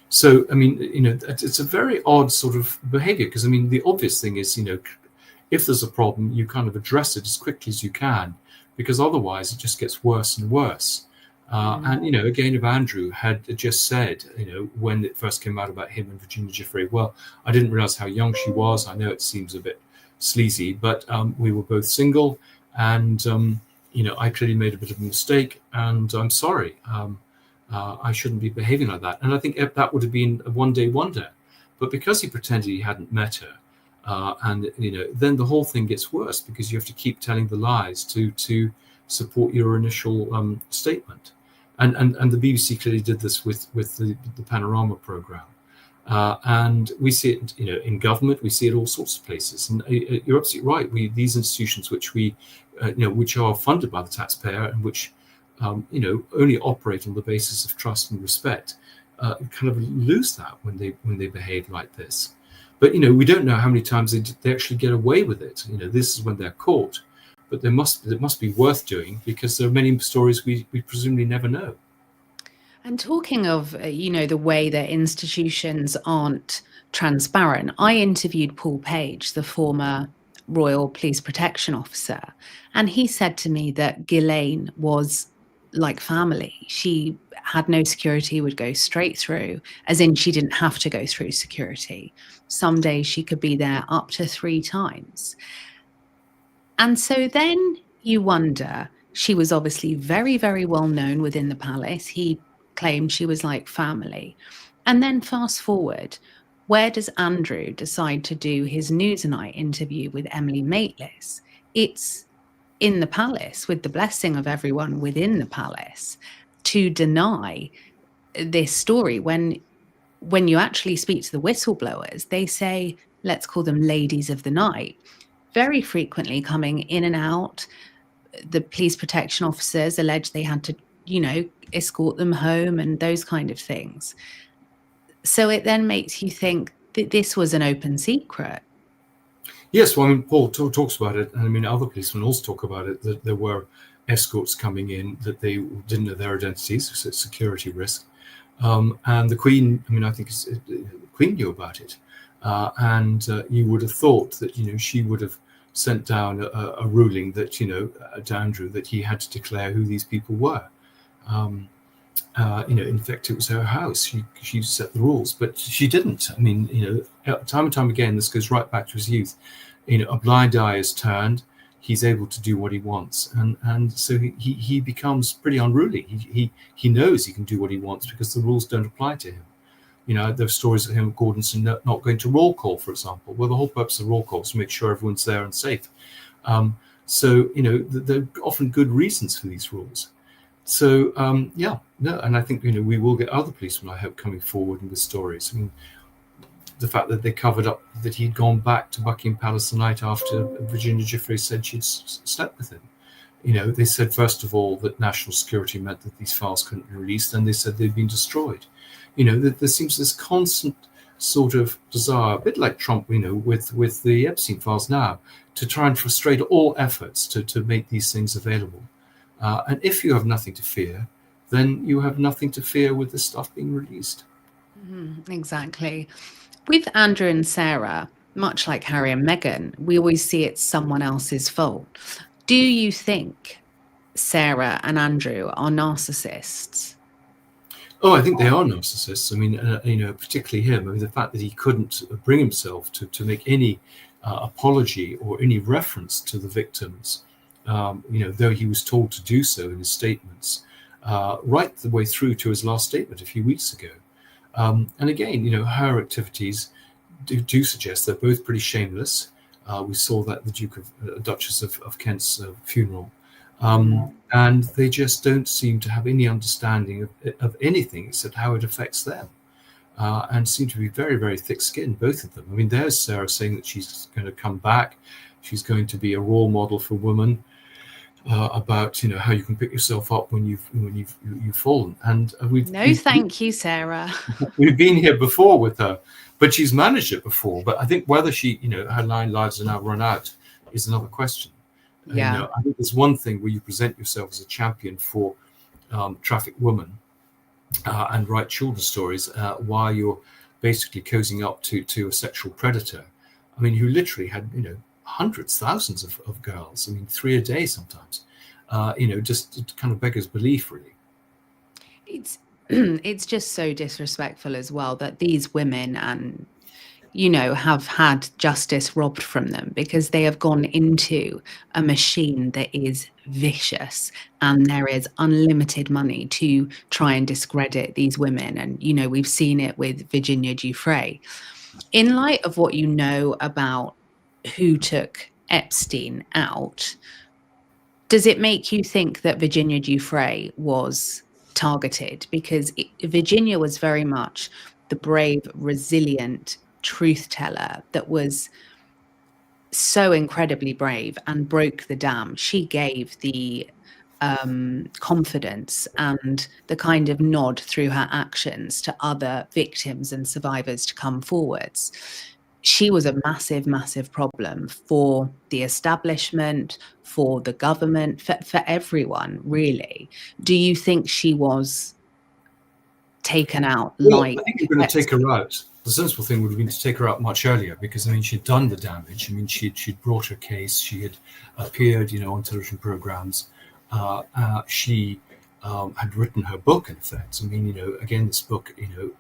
so, I mean, it's a very odd sort of behavior, because, I mean, the obvious thing is, if there's a problem, you kind of address it as quickly as you can, because otherwise it just gets worse and worse. And, again, if Andrew had just said, when it first came out about him and Virginia Giuffre, well, I didn't realize how young she was. I know it seems a bit sleazy, but we were both single, and, I clearly made a bit of a mistake, and I'm sorry. I shouldn't be behaving like that. And I think that would have been a one-day wonder. But because he pretended he hadn't met her, then the whole thing gets worse, because you have to keep telling the lies to support your initial statement. And the BBC clearly did this with the Panorama programme. And we see it, in government, we see it all sorts of places. And you're absolutely right. These institutions which which are funded by the taxpayer, and which only operate on the basis of trust and respect, kind of lose that when they behave like this. But we don't know how many times they actually get away with it. This is when they're caught, but it must be worth doing, because there are many stories we presumably never know. And talking of the way that institutions aren't transparent, I interviewed Paul Page, the former Royal Police Protection Officer, and he said to me that Ghislaine was like family. She had no security, would go straight through, as in she didn't have to go through security. Some days she could be there up to 3 times. And so then you wonder, she was obviously very, very well known within the palace. He claimed she was like family. And then fast forward, where does Andrew decide to do his Newsnight interview with Emily Maitlis? It's in the palace, with the blessing of everyone within the palace, to deny this story. When you actually speak to the whistleblowers, they say, let's call them ladies of the night, very frequently coming in and out. The police protection officers allege they had to, escort them home and those kind of things. So it then makes you think that this was an open secret. Yes, well, I mean, Paul talks about it, and I mean, other policemen also talk about it, that there were escorts coming in, that they didn't know their identities, so it's a security risk. And the Queen, I mean, I think the Queen knew about it. And you would have thought that, she would have sent down a ruling that, to Andrew, that he had to declare who these people were. In fact, it was her house. She set the rules, but she didn't. I mean, time and time again, this goes right back to his youth. A blind eye is turned. He's able to do what he wants, and so he becomes pretty unruly. He knows he can do what he wants because the rules don't apply to him. There were stories of him, Gordonson, not going to roll call, for example. Well, the whole purpose of roll call is to make sure everyone's there and safe. So, there are often good reasons for these rules. So, and I think, we will get other policemen, I hope, coming forward with stories. I mean, the fact that they covered up that he'd gone back to Buckingham Palace the night after Virginia Giuffre said she'd slept with him. They said, first of all, that national security meant that these files couldn't be released, and they said they'd been destroyed. There seems this constant sort of desire, a bit like Trump, with the Epstein files now, to try and frustrate all efforts to make these things available. And if you have nothing to fear, then you have nothing to fear with this stuff being released. Exactly. With Andrew and Sarah, much like Harry and Meghan, we always see it's someone else's fault. Do you think Sarah and Andrew are narcissists? Oh, I think they are narcissists. I mean, particularly him. I mean, the fact that he couldn't bring himself to make any apology or any reference to the victims, though he was told to do so in his statements, right the way through to his last statement a few weeks ago. And again, her activities do suggest they're both pretty shameless. We saw that the Duchess of Kent's funeral. And they just don't seem to have any understanding of anything except how it affects them, and seem to be very, very thick-skinned, both of them. I mean, there's Sarah saying that she's going to come back, she's going to be a role model for women, about how you can pick yourself up when you've fallen. And thank you, Sarah. We've been here before with her, but she's managed it before. But I think whether she, her 9 lives are now run out is another question. Yeah. I think there's one thing where you present yourself as a champion for trafficked women and write children's stories while you're basically cozying up to a sexual predator. I mean, who literally had, hundreds, thousands of girls. I mean, 3 a day sometimes. Just kind of beggars belief, really. It's just so disrespectful as well that these women and have had justice robbed from them because they have gone into a machine that is vicious, and there is unlimited money to try and discredit these women. And we've seen it with Virginia Giuffre. In light of what about who took Epstein out, does it make you think that Virginia Giuffre was targeted? Because Virginia was very much the brave, resilient truth teller that was so incredibly brave and broke the dam. She gave the confidence and the kind of nod through her actions to other victims and survivors to come forwards. She was a massive, massive problem for the establishment, for the government, for everyone, really. Do you think she was taken out? Well, I think you're going to take her out. The sensible thing would have been to take her out much earlier, because she'd done the damage. She'd brought her case. She had appeared, on television programs. She had written her book, in effect. Again, this book,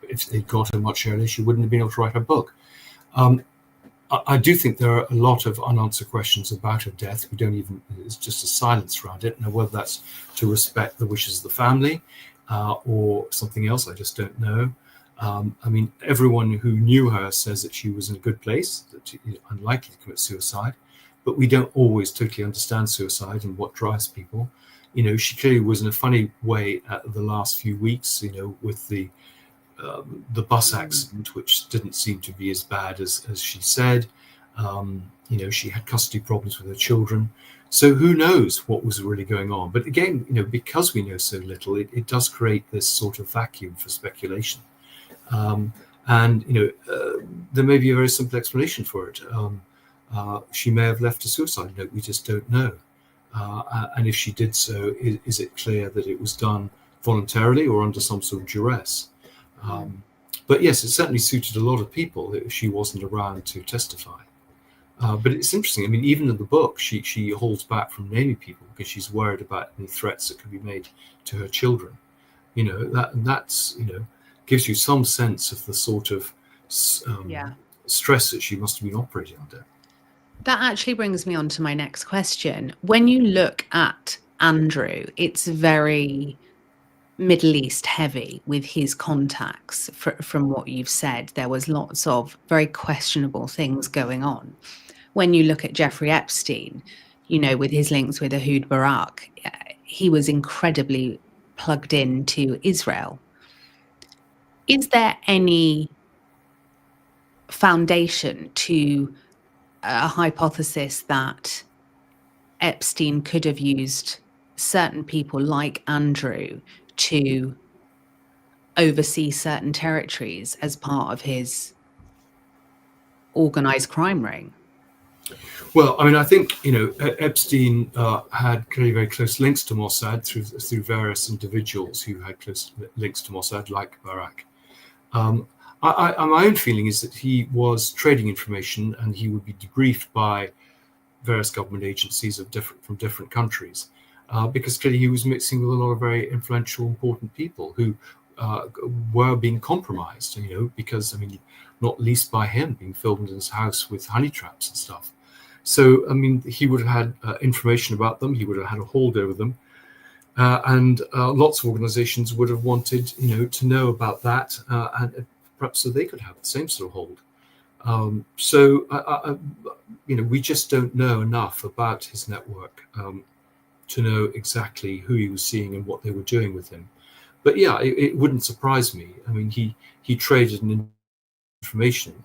if they'd got her much earlier, she wouldn't have been able to write her book. I do think there are a lot of unanswered questions about her death. It's just a silence around it. Now, whether that's to respect the wishes of the family or something else, I just don't know. Everyone who knew her says that she was in a good place, that she's unlikely to commit suicide, but we don't always totally understand suicide and what drives people. She clearly was in a funny way the last few weeks, with the bus accident, which didn't seem to be as bad as she said. She had custody problems with her children. So who knows what was really going on? But again, because we know so little, it does create this sort of vacuum for speculation. There may be a very simple explanation for it. She may have left a suicide note. We just don't know. And if she did so, is it clear that it was done voluntarily or under some sort of duress? But yes, it certainly suited a lot of people if she wasn't around to testify. But it's interesting. Even in the book, she holds back from naming people because she's worried about any threats that could be made to her children. That's gives you some sense of the sort of stress that she must have been operating under. That actually brings me on to my next question. When you look at Andrew, it's very Middle East heavy with his contacts. From what you've said, there was lots of very questionable things going on. When you look at Jeffrey Epstein, with his links with Ehud Barak, he was incredibly plugged into Israel. Is there any foundation to a hypothesis that Epstein could have used certain people like Andrew to oversee certain territories as part of his organized crime ring? Well, I mean, I think Epstein had clearly very close links to Mossad through various individuals who had close links to Mossad, like Barak. My own feeling is that he was trading information, and he would be debriefed by various government agencies from different countries, because clearly he was mixing with a lot of very influential, important people who were being compromised. Because not least by him being filmed in his house with honey traps and stuff. So he would have had information about them. He would have had a hold over them, and lots of organizations would have wanted to know about that, and perhaps so they could have the same sort of hold. We just don't know enough about his network to know exactly who he was seeing and what they were doing with him. But yeah, it wouldn't surprise me. He traded in information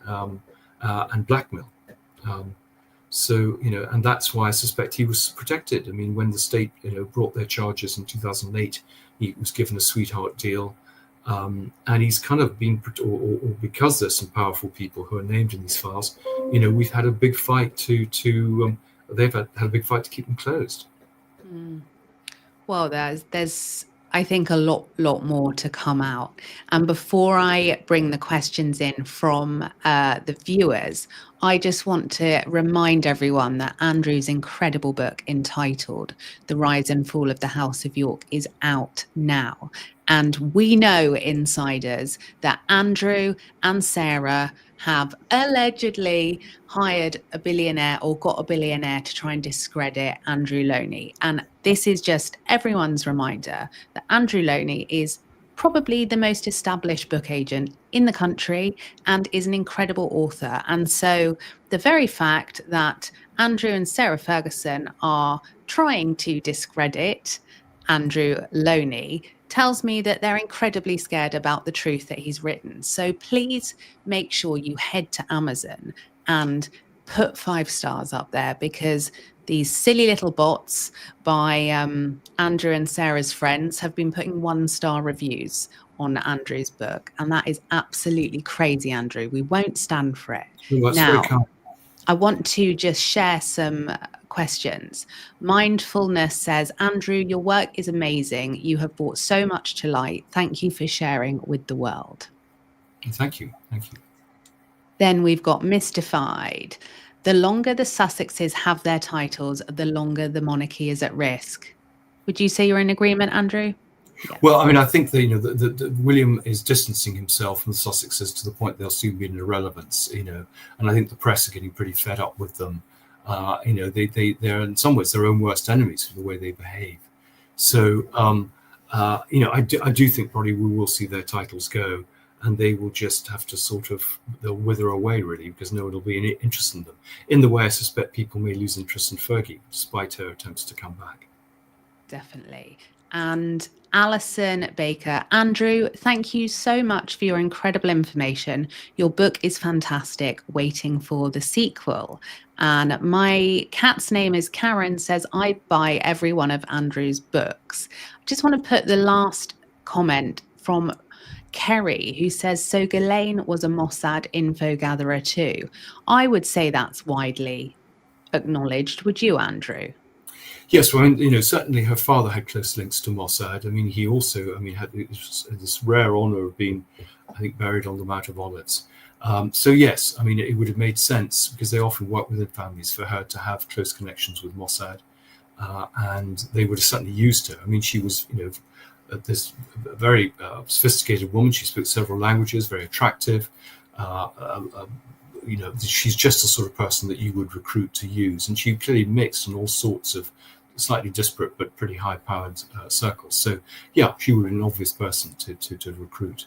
and blackmail. And that's why I suspect he was protected. When the state brought their charges in 2008, he was given a sweetheart deal. And he's kind of been, or because there's some powerful people who are named in these files, we've had a big fight they've had a big fight to keep them closed. Well, there's I think a lot more to come out. And before I bring the questions in from the viewers, I just want to remind everyone that Andrew's incredible book entitled The Rise and Fall of the House of York is out now. And we know, insiders, that Andrew and Sarah have allegedly hired a billionaire or got a billionaire to try and discredit Andrew Lownie. And this is just everyone's reminder that Andrew Lownie is probably the most established book agent in the country and is an incredible author. And so the very fact that Andrew and Sarah Ferguson are trying to discredit Andrew Lownie tells me that they're incredibly scared about the truth that he's written. So please make sure you head to Amazon and put 5 stars up there, because these silly little bots by Andrew and Sarah's friends have been putting 1-star reviews on Andrew's book. And that is absolutely crazy, Andrew. We won't stand for it. Well, now, I want to just share some questions. Mindfulness says, Andrew, your work is amazing. You have brought so much to light. Thank you for sharing with the world. Thank you. Then we've got Mystified. The longer the Sussexes have their titles, the longer the monarchy is at risk. Would you say you're in agreement, Andrew? Yeah. Well, I think that William is distancing himself from the Sussexes to the point they'll soon be an irrelevance, and I think the press are getting pretty fed up with them. They're in some ways their own worst enemies for the way they behave. So, I do think probably we will see their titles go, and they will just have to they'll wither away, really, because no one will be any interest in them. In the way I suspect people may lose interest in Fergie, despite her attempts to come back. Definitely. And Alison Baker, Andrew, thank you so much for your incredible information. Your book is fantastic. Waiting for the sequel. And my cat's name is Karen, says, I buy every one of Andrew's books. I just want to put the last comment from Kerry, who says, so Ghislaine was a Mossad info gatherer too. I would say that's widely acknowledged. Would you, Andrew? Yes, well, certainly her father had close links to Mossad. He also, had this rare honor of being, I think, buried on the Mount of Olives. So yes, it would have made sense, because they often work within families, for her to have close connections with Mossad, and they would have certainly used her. She was, this very sophisticated woman. She spoke several languages, very attractive. She's just the sort of person that you would recruit to use, and she clearly mixed in all sorts of slightly disparate but pretty high-powered circles. So yeah, she would be an obvious person to recruit.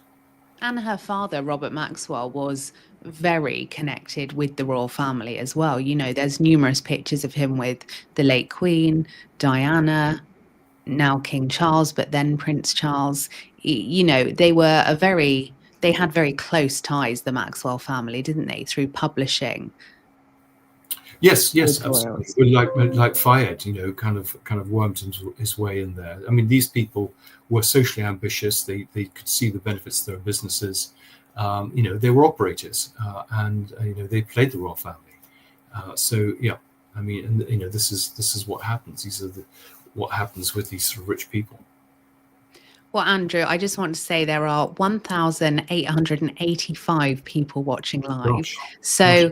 And her father, Robert Maxwell, was very connected with the royal family as well. You know, there's numerous pictures of him with the late Queen, Diana, now King Charles, but then Prince Charles. You know, they had very close ties, the Maxwell family, didn't they, through publishing? Yes, absolutely. Like Fayed, you know, kind of wormed his way in there. I mean, these people were socially ambitious. They could see the benefits of their businesses. You know, they were operators, and you know, they played the royal family. So yeah, I mean, and you know, this is what happens. These are what happens with these sort of rich people. Well, Andrew, I just want to say there are 1,885 people watching live. So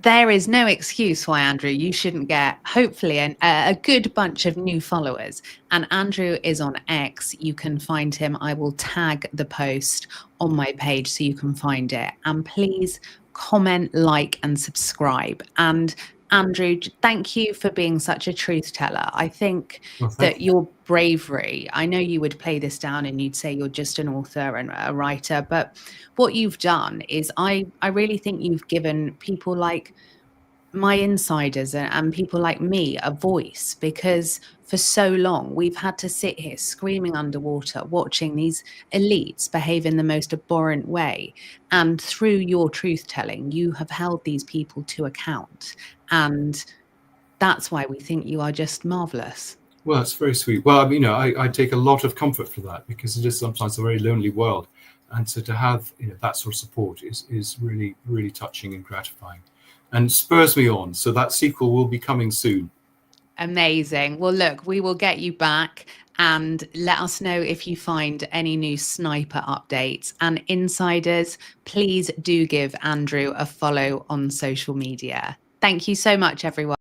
there is no excuse why, Andrew, you shouldn't get, hopefully, a good bunch of new followers. And Andrew is on X. You can find him. I will tag the post on my page so you can find it. And please comment, like, and subscribe. And Andrew, thank you for being such a truth teller. I think that your bravery, I know you would play this down and you'd say you're just an author and a writer, but what you've done is I really think you've given people like my insiders and people like me a voice, because for so long we've had to sit here screaming underwater watching these elites behave in the most abhorrent way, and through your truth telling you have held these people to account, and that's why we think you are just marvelous. Well, it's very sweet. Well, I mean, you know, I take a lot of comfort for that, because it is sometimes a very lonely world, and so to have, you know, that sort of support is really, really touching and gratifying, and spurs me on. So that sequel will be coming soon. Amazing. Well, look, we will get you back, and let us know if you find any new sniper updates. And insiders, please do give Andrew a follow on social media. Thank you so much, everyone.